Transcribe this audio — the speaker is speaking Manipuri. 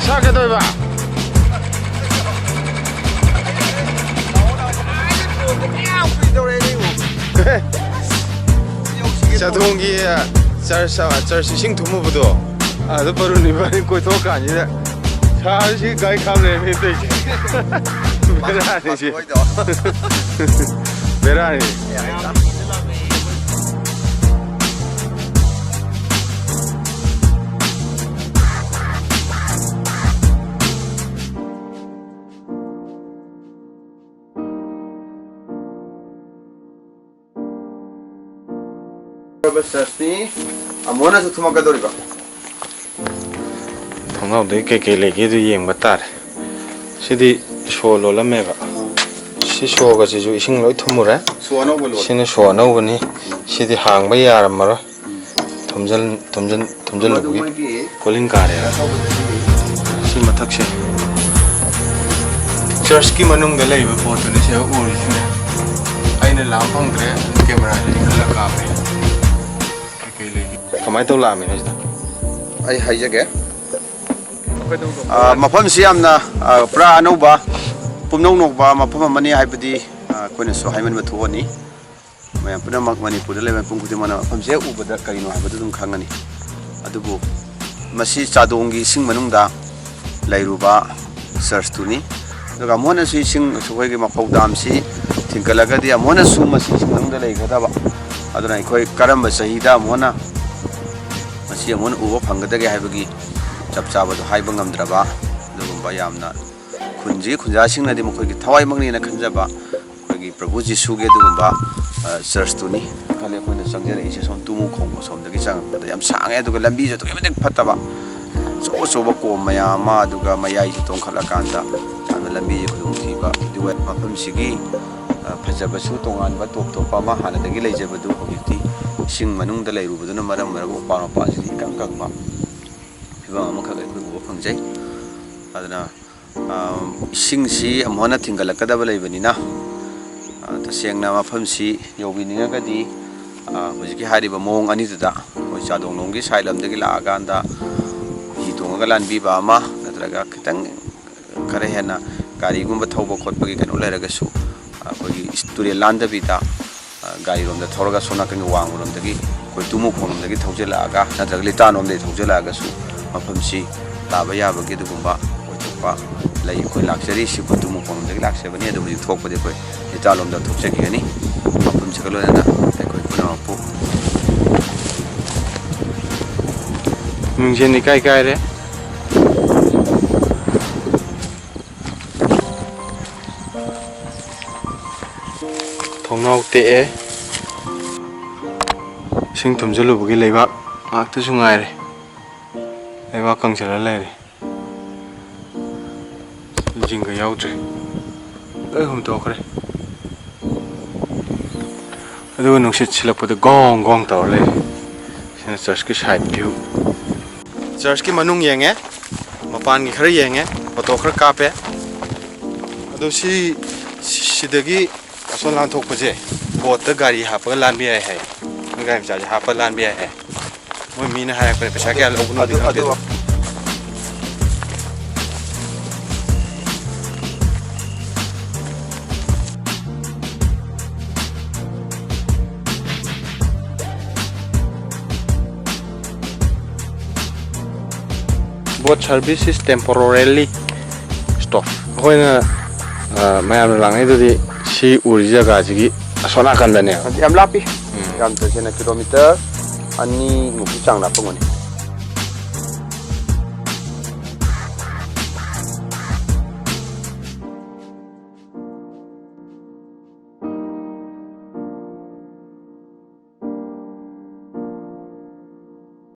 Sake doiba. Chathongi church sing thumu budo. Adu paru ni bani koi to ka ni da. Sa si gai kham le me te. Berani si. Berani. Sasni, amona tu thuma kadori ba. Thongau de ke legi du yeng batar. Sidi solo la meba. Si so ga ji ju ising loi thumure. Suano bolo. Sini so no bani. Sidi hang ba yaram maro. Thumjal bugi. Kolin kare. Si mathak se. Church ki manung da lei ba photo ni se uri ne. Aina lam phang kre camera ni khala ka pe. Kamai tau lami na sida. Ai haijage. Mafam si amna pra anova pumnong nokba mafam amani haibadi koina so haiman mathuani. Mayam puna mak Manipur da leban pungkuti mana mafam se ubada karino haibadu dum khangani. Adubu masi chadongi sing manungda lairuba search tuni. Daga mona si sing sohoige mapaudam si thingkalagadi amona su masi sing manungda leigada ba. Aduna ikoi karamba sahida mona masi amon uwa phangdage haibagi chapchaba do haiba ngamdraba dugumba yamna khunji khunja singnadi mokhoigi thawai mangni na khanjaba khoigi prabhu jisu ge dugumba church tuni khale khoina sangjare ise som tumu khongbo somdagi changda yam sange aduga lambi jo to yamde phataba so ba ko mayama aduga mayai ji tong khala kanda ana lambi khudung thiba duwa mafam sigi phajaba su tongan ba top top ma hanadagi leijabadu hogiti sing manung da leiru buduna maram marago pa pa ji kang kang ba fiba amakha ga khu bo phangjai adana sing si amona thingala kada ba leibani na ta sengna mafam si yobi ninga gadi hojiki hariba mong ani da hoi chadong nonggi sailam dagi la ganda hi tonga lan bi ba ma natraga kitang kare hena gari gumba thoba khotpa gi kanu leraga su khoi turi landa bi ta gari rom da thorga sona kan wang rom dagi koi tumu khom dagi thojela aga natraga lita nom de thojela aga su mafam si taba ya ba gi dugumba otukpa lai koi laksari si tumu khom dagi laksebani adu bi thokpa de koi lita lom da thokcheki ani mafam si kalo na koi puna pu Mungkin ni kai re. Thongnau te sing thumjalu bugi leibak aktu sungai re. Leibak kangsala le re. Jingga yaudre. Hum to khre. Adu nungsit silapud gong gong taw le. Sina church ki side view. Church ki manung yenge mapan gi khare yenge photo khare kape adu si sidagi ason lan thok paje bot ta gari hapa lan bi ai hai gari cha hapa lan bi ai hai moi mina ha pa pesa kya lo no di adu Boat service is temporarily stop. Hoina mayam lang itu di si urja gaji sona kan dane. Yam lapi. Yam to sena kilometer ani muki chang na pangoni.